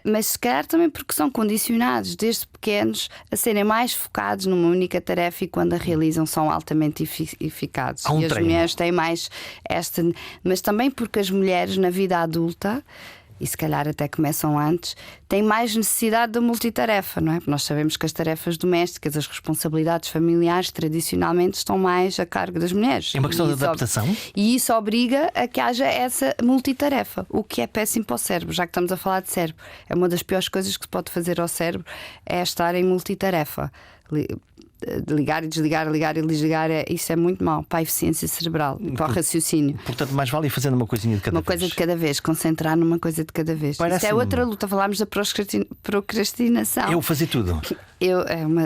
Mas se calhar também porque são condicionados desde pequenos a serem mais focados numa única tarefa e quando a realizam são altamente eficazes. Há um E as treino. mulheres têm mais esta. Mas também porque as mulheres na vida adulta, e se calhar até começam antes, têm mais necessidade da multitarefa, não é? Porque nós sabemos que as tarefas domésticas, as responsabilidades familiares, tradicionalmente estão mais a cargo das mulheres. É uma questão de adaptação? E isso obriga a que haja essa multitarefa, o que é péssimo para o cérebro, já que estamos a falar de cérebro. É uma das piores coisas que se pode fazer ao cérebro, é estar em multitarefa. Ligar e desligar, ligar e desligar, isso é muito mau para a eficiência cerebral e para o raciocínio. Portanto, mais vale ir fazendo uma coisinha de cada vez. Uma coisa de cada vez, concentrar numa coisa de cada vez. Isso é outra luta. Falámos da procrastinação. Eu fazer tudo.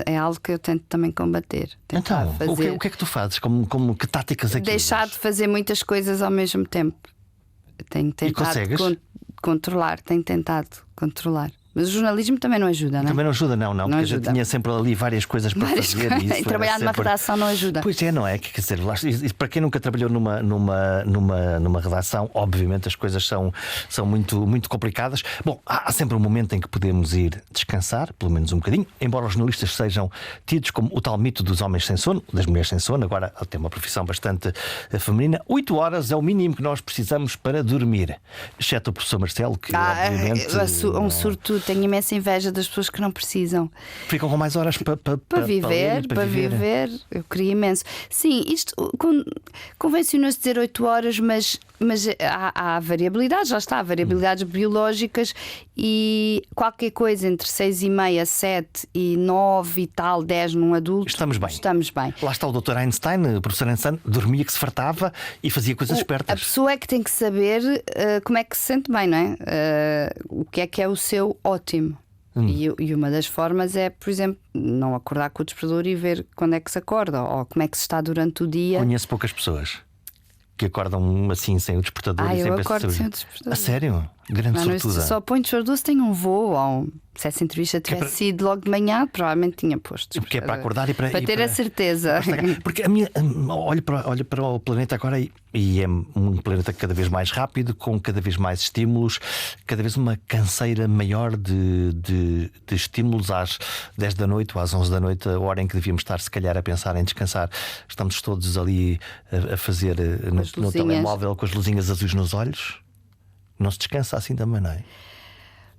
É algo que eu tento também combater. Então, o que é que tu fazes? Que táticas é que deixar usas? de fazer muitas coisas ao mesmo tempo. Tenho tentado controlar, tenho tentado controlar. Mas o jornalismo também não ajuda, não é? Também não ajuda, não. Porque ajuda. eu tinha sempre ali várias coisas para fazer. E trabalhar numa redação não ajuda. Pois é, não é? Quer dizer, para quem nunca trabalhou numa redação, obviamente as coisas são muito, muito complicadas. Bom, há sempre um momento em que podemos ir descansar, pelo menos um bocadinho, embora os jornalistas sejam tidos como o tal mito dos homens sem sono, das mulheres sem sono. Agora tem uma profissão bastante feminina. 8 horas é o mínimo que nós precisamos para dormir, exceto o professor Marcelo, que obviamente um surto. Tenho imensa inveja das pessoas que não precisam. Ficam com mais horas para viver. Eu queria imenso. Sim, isto convencionou-se dizer 8 horas, mas há variabilidades, lá está, há variabilidades biológicas e qualquer coisa entre 6,5, 7 e 9 e tal, 10 num adulto. Estamos bem. Lá está o Dr. Einstein, o professor Einstein, dormia que se fartava e fazia coisas espertas. A pessoa é que tem que saber como é que se sente bem, não é? O que é o seu ótimo. E uma das formas é, por exemplo, não acordar com o despertador e ver quando é que se acorda ou como é que se está durante o dia. Conheço poucas pessoas que acordam assim sem o despertador. Eu acordo sem o despertador. A sério? Grande sortuda. Só ponho despertador se tenho um voo ou se essa entrevista tivesse sido logo de manhã, provavelmente tinha posto. Porque é para acordar e para ter a certeza. Porque olho para o planeta agora e é um planeta cada vez mais rápido, com cada vez mais estímulos, cada vez uma canseira maior de estímulos. Às 10 da noite ou às 11 da noite, a hora em que devíamos estar se calhar a pensar em descansar, estamos todos ali a fazer no telemóvel com as luzinhas azuis nos olhos. Não se descansa assim também, não é?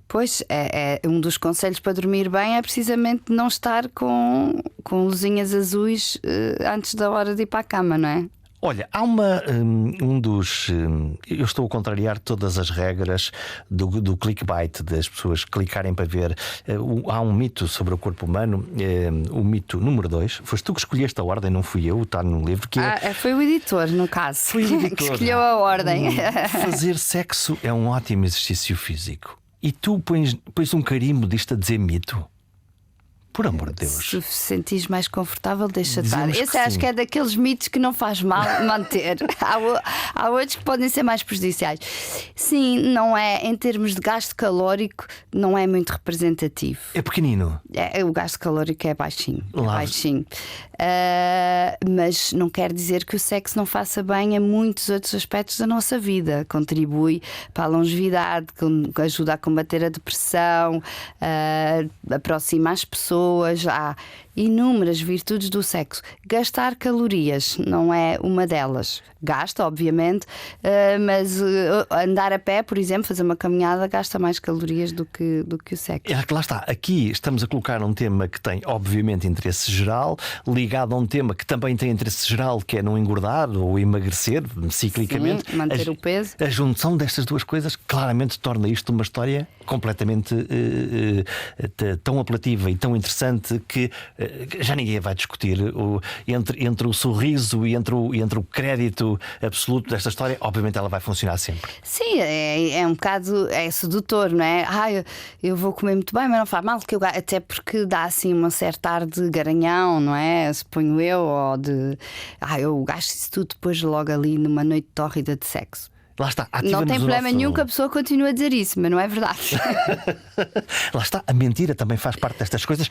Pois, é um dos conselhos para dormir bem é precisamente não estar com luzinhas azuis antes da hora de ir para a cama, não é? Olha, há eu estou a contrariar todas as regras do clickbait, das pessoas clicarem para ver. Há um mito sobre o corpo humano, o mito número 2. Foste tu que escolheste a ordem, não fui eu, está no livro. Foi o editor, no caso, foi o editor, que escolheu a ordem. Fazer sexo é um ótimo exercício físico. E tu pões um carimbo disto a dizer mito? Por amor de Deus. Se sentires mais confortável, deixa estar. Esse acho sim. que é daqueles mitos que não faz mal manter. Há outros que podem ser mais prejudiciais. Sim, não é, em termos de gasto calórico, não é muito representativo. É pequenino. O gasto calórico é baixinho. Mas não quer dizer que o sexo não faça bem a muitos outros aspectos da nossa vida. Contribui para a longevidade, ajuda a combater a depressão, aproxima as pessoas. Há inúmeras virtudes do sexo. Gastar calorias não é uma delas. Gasta, obviamente, mas andar a pé, por exemplo, fazer uma caminhada, gasta mais calorias do que o sexo. Lá está, aqui estamos a colocar um tema que tem, obviamente, interesse geral, ligado a um tema que também tem interesse geral, que é não engordar ou emagrecer ciclicamente. Sim, manter o peso. A junção destas duas coisas claramente torna isto uma história completamente tão apelativa e tão interessante que já ninguém vai discutir entre o sorriso e entre o crédito absoluto desta história. Obviamente ela vai funcionar sempre. Sim, é um bocado sedutor, não é? Eu vou comer muito bem, mas não faz mal, até porque dá assim uma certa ar de garanhão, não é? Suponho eu, ou de eu gasto isso tudo depois logo ali numa noite tórrida de sexo. Lá está, não tem problema nenhum que a pessoa continue a dizer isso, mas não é verdade. Lá está, a mentira também faz parte destas coisas.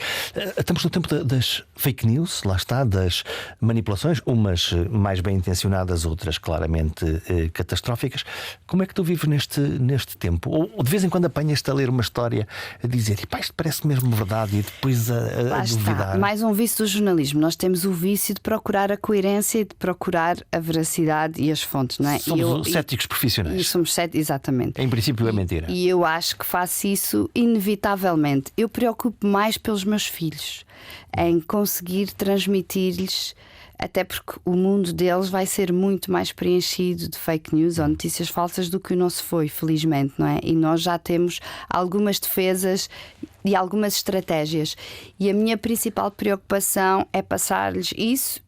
Estamos no tempo das fake news, lá está, das manipulações, umas mais bem intencionadas, outras claramente catastróficas. Como é que tu vives neste tempo? Ou de vez em quando apanhas-te a ler uma história a dizer, isto parece mesmo verdade, e depois a duvidar? Está. Mais um vício do jornalismo. Nós temos o vício de procurar a coerência e de procurar a veracidade e as fontes, não é? Somos céticos profissionais. E somos exatamente. Em princípio é mentira. E eu acho que faço isso inevitavelmente. Eu preocupo mais pelos meus filhos, em conseguir transmitir-lhes, até porque o mundo deles vai ser muito mais preenchido de fake news ou notícias falsas do que o nosso foi, felizmente, não é? E nós já temos algumas defesas e algumas estratégias. E a minha principal preocupação é passar-lhes isso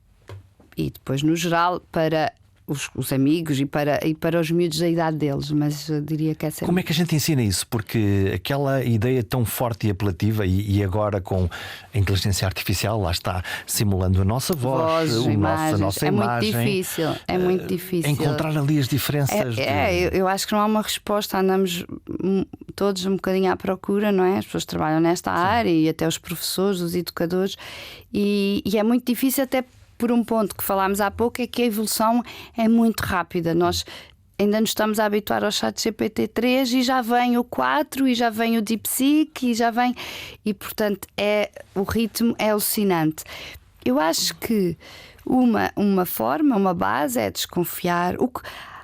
e depois, no geral, para os amigos e para os miúdos da idade deles, mas eu diria que essa é. Como é que a gente ensina isso? Porque aquela ideia tão forte e apelativa, e agora com a inteligência artificial, lá está, simulando a nossa voz, a nossa imagem. É muito difícil. Encontrar ali as diferenças. Eu acho que não há uma resposta. Andamos todos um bocadinho à procura, não é? As pessoas trabalham nesta área e até os professores, os educadores, e é muito difícil, até por um ponto que falámos há pouco, é que a evolução é muito rápida. Nós ainda nos estamos a habituar ao chat GPT-3 e já vem o 4 e já vem o DeepSeek e já vem... E, portanto, o ritmo é alucinante. Eu acho que uma forma, uma base é desconfiar.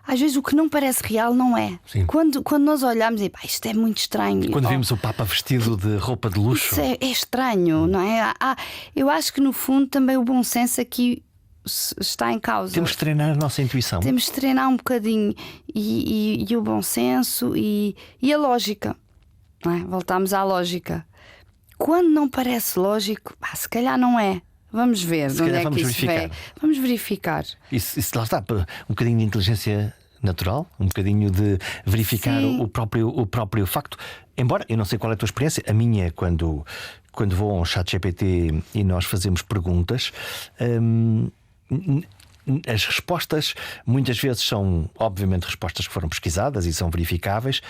Às vezes o que não parece real não é. Quando nós olhamos e isto é muito estranho. Quando vimos o Papa vestido de roupa de luxo. Isso é estranho, não é? Eu acho que no fundo também o bom senso aqui está em causa. Temos de treinar a nossa intuição. Temos de treinar um bocadinho e o bom senso e a lógica, não é? Voltamos à lógica. Quando não parece lógico, se calhar não é. Vamos ver de onde é que isso vem. Vamos verificar. Isso lá está, um bocadinho de inteligência natural, um bocadinho de verificar o próprio facto. Embora eu não sei qual é a tua experiência, a minha é quando vou a um chat GPT e nós fazemos perguntas, as respostas muitas vezes são, obviamente, respostas que foram pesquisadas e são verificáveis.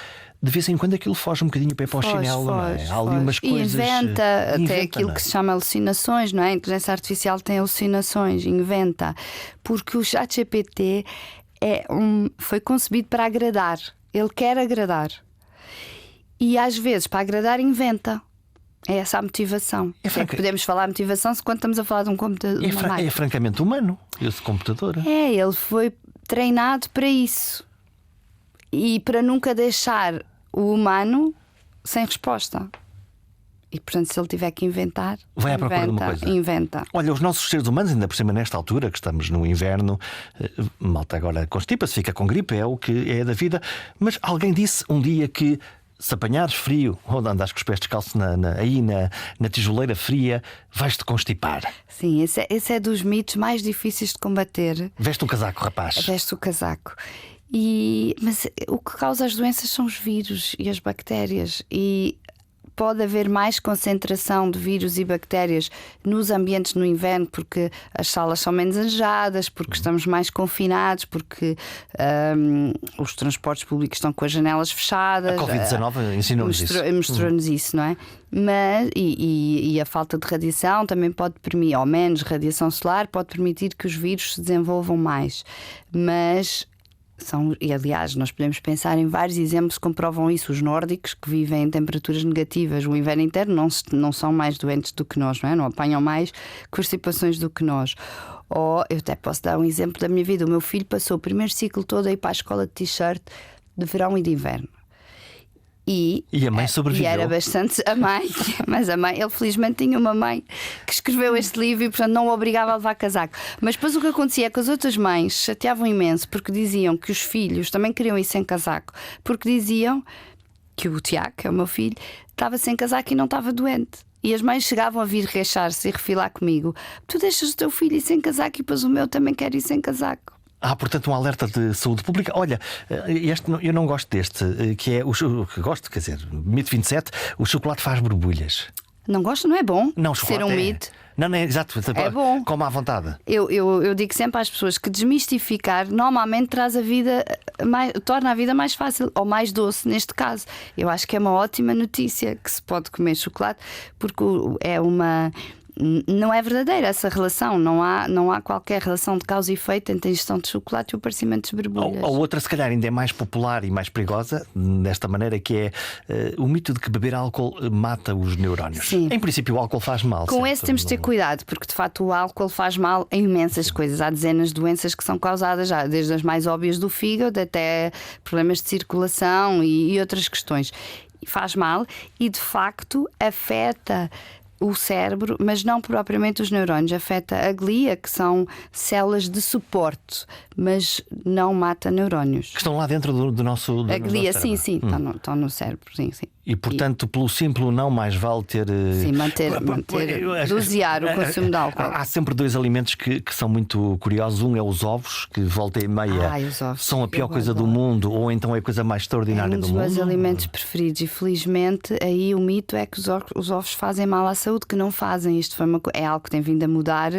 De vez em quando aquilo foge um bocadinho para o chinelo, não é? Há ali umas coisas. E inventa até aquilo que se chama alucinações, não é? A inteligência artificial tem alucinações, inventa. Porque o ChatGPT foi concebido para agradar. Ele quer agradar. E às vezes, para agradar, inventa. É essa a motivação. É que podemos falar motivação quando estamos a falar de um computador. É francamente humano, esse computador. Ele foi treinado para isso. E para nunca deixar o humano sem resposta. E portanto, se ele tiver que inventar, vai à procura de uma coisa. Inventa. Olha, os nossos seres humanos, ainda por cima nesta altura, que estamos no inverno, malta agora constipa-se, fica com gripe, é o que é da vida. Mas alguém disse um dia que se apanhares frio ou andares com os pés descalços aí na tijoleira fria, vais-te constipar. Sim, esse é dos mitos mais difíceis de combater. Veste um casaco, rapaz. Veste o casaco. Mas o que causa as doenças são os vírus e as bactérias. E pode haver mais concentração de vírus e bactérias nos ambientes no inverno, porque as salas são menos arejadas, porque estamos mais confinados, porque os transportes públicos estão com as janelas fechadas. A Covid-19 ensinou-nos isso. Mostrou-nos isso, não é? Mas, e a falta de radiação também pode permitir, ou menos radiação solar, pode permitir que os vírus se desenvolvam mais. Mas e aliás, nós podemos pensar em vários exemplos que comprovam isso. Os nórdicos, que vivem em temperaturas negativas o inverno inteiro, não são mais doentes do que nós, não é? Não apanham mais constipações do que nós. Ou eu até posso dar um exemplo da minha vida. O meu filho passou o primeiro ciclo todo a ir para a escola de t-shirt de verão e de inverno. E a mãe sobreviveu. E era bastante a mãe, mas a mãe, ele felizmente tinha uma mãe que escreveu este livro e portanto não o obrigava a levar casaco. Mas depois o que acontecia é que as outras mães chateavam imenso porque diziam que os filhos também queriam ir sem casaco, porque diziam que o Tiago, que é o meu filho, estava sem casaco e não estava doente. E as mães chegavam a vir queixar-se e refilar comigo: tu deixas o teu filho ir sem casaco e depois o meu também quer ir sem casaco. Portanto, um alerta de saúde pública. Olha, eu não gosto deste, que é o que gosto, quer dizer, mito 27, o chocolate faz borbulhas. Não gosto, não é bom Não, ser chocolate um é... mito. Não, é exato. É bom. Como à vontade. Eu digo sempre às pessoas que desmistificar normalmente traz a vida torna a vida mais fácil ou mais doce neste caso. Eu acho que é uma ótima notícia que se pode comer chocolate, porque não é verdadeira essa relação. Não há qualquer relação de causa e efeito entre a ingestão de chocolate e o aparecimento de borbulhas. Ou outra, se calhar, ainda é mais popular e mais perigosa, desta maneira, que é o mito de que beber álcool mata os neurónios. Sim. Em princípio, o álcool faz mal. Com esse temos de ter cuidado, porque de facto o álcool faz mal em imensas coisas. Há dezenas de doenças que são causadas já, desde as mais óbvias do fígado até problemas de circulação e outras questões. Faz mal e de facto afeta o cérebro, mas não propriamente os neurónios. Afeta a glia, que são células de suporte, mas não mata neurónios. Que estão lá dentro do nosso A glia, nosso sim, estão no cérebro, sim. E portanto, pelo simples não, mais vale ter. Sim, dosear o consumo de álcool. Há sempre dois alimentos que são muito curiosos. Um é os ovos, que volta e meia os ovos, são a pior coisa do adoro. mundo, ou então é a coisa mais extraordinária do mundo. É um dos meus alimentos preferidos, e felizmente aí o mito é que os ovos fazem mal à saúde, que não fazem. Isto é algo que tem vindo a mudar.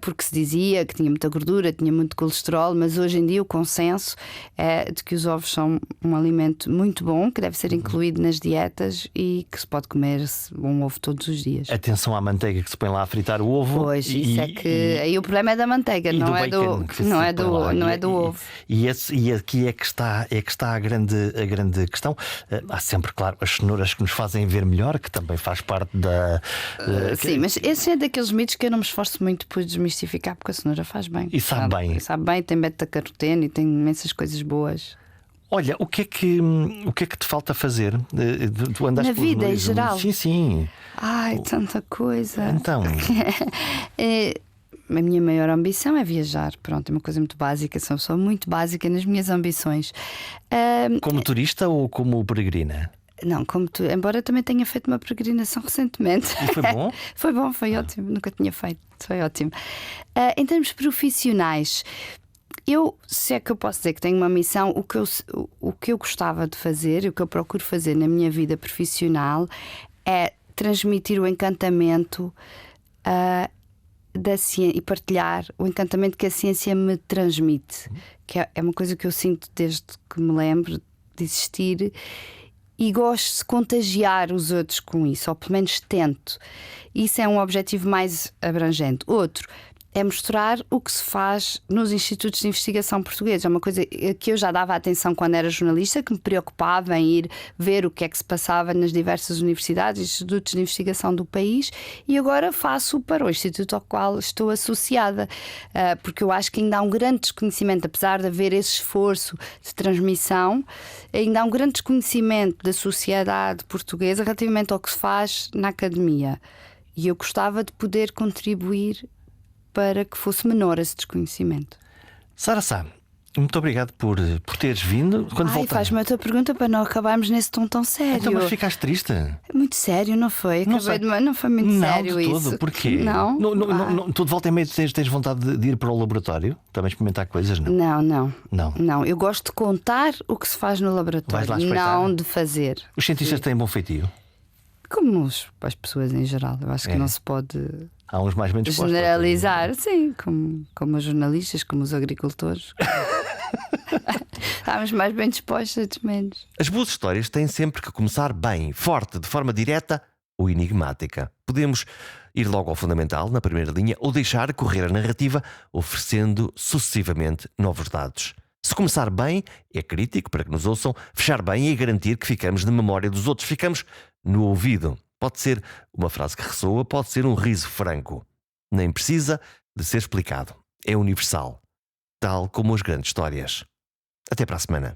Porque se dizia que tinha muita gordura, tinha muito colesterol, mas hoje em dia o consenso é de que os ovos são um alimento muito bom, que deve ser incluído nas dietas e que se pode comer um ovo todos os dias. Atenção à manteiga que se põe lá a fritar o ovo. Pois, isso é que aí o problema é da manteiga, não é do ovo. E aqui é que está a grande questão. Há sempre, claro, as cenouras que nos fazem ver melhor, que também faz parte da. Sim, mas esse é daqueles mitos que eu não me esforço muito por desmistificar, porque a cenoura faz bem. E sabe bem. Sabe bem, tem beta-caroteno e tem imensas coisas boas. Olha, o que é que te falta fazer? Tu andaste na vida em geral? Sim. Ai, tanta coisa. Então. A minha maior ambição é viajar. Pronto, é uma coisa muito básica. Sou uma pessoa muito básica nas minhas ambições. Como turista ou como peregrina? Não, embora também tenha feito uma peregrinação recentemente. E foi bom? Foi bom, foi ótimo. Nunca tinha feito, foi ótimo. Em termos profissionais, se é que eu posso dizer que tenho uma missão, o que eu gostava de fazer e o que eu procuro fazer na minha vida profissional é transmitir o encantamento da ciência e partilhar o encantamento que a ciência me transmite, que é uma coisa que eu sinto desde que me lembro de existir. E gosto de contagiar os outros com isso, ou pelo menos tento. Isso é um objetivo mais abrangente. Outro é mostrar o que se faz nos institutos de investigação portugueses. É uma coisa que eu já dava atenção quando era jornalista, que me preocupava em ir ver o que é que se passava nas diversas universidades e institutos de investigação do país, e agora faço para o instituto ao qual estou associada, porque eu acho que ainda há um grande desconhecimento, apesar de haver esse esforço de transmissão, ainda há um grande desconhecimento da sociedade portuguesa relativamente ao que se faz na academia, e eu gostava de poder contribuir para que fosse menor esse desconhecimento. Sara Sá, muito obrigado por teres vindo. Quando voltar? Faz-me a tua pergunta para não acabarmos nesse tom tão sério. Então, mas ficaste triste? Muito sério, não foi? Não foi muito sério de todo. isso. Porquê? Não. Tu de volta e meia tens vontade de ir para o laboratório? Também experimentar coisas, não? Não, eu gosto de contar o que se faz no laboratório, não de fazer. Os cientistas têm bom feitio? Como as pessoas em geral. Eu acho que não se pode há uns mais bem dispostos, generalizar, sim, como os jornalistas, como os agricultores. Estamos mais bem dispostos, outros menos. As boas histórias têm sempre que começar bem, forte, de forma direta ou enigmática. Podemos ir logo ao fundamental, na primeira linha, ou deixar correr a narrativa, oferecendo sucessivamente novos dados. Se começar bem, é crítico para que nos ouçam. Fechar bem é garantir que ficamos na memória dos outros, ficamos no ouvido. Pode ser uma frase que ressoa, pode ser um riso franco. Nem precisa de ser explicado. É universal. Tal como as grandes histórias. Até para a semana.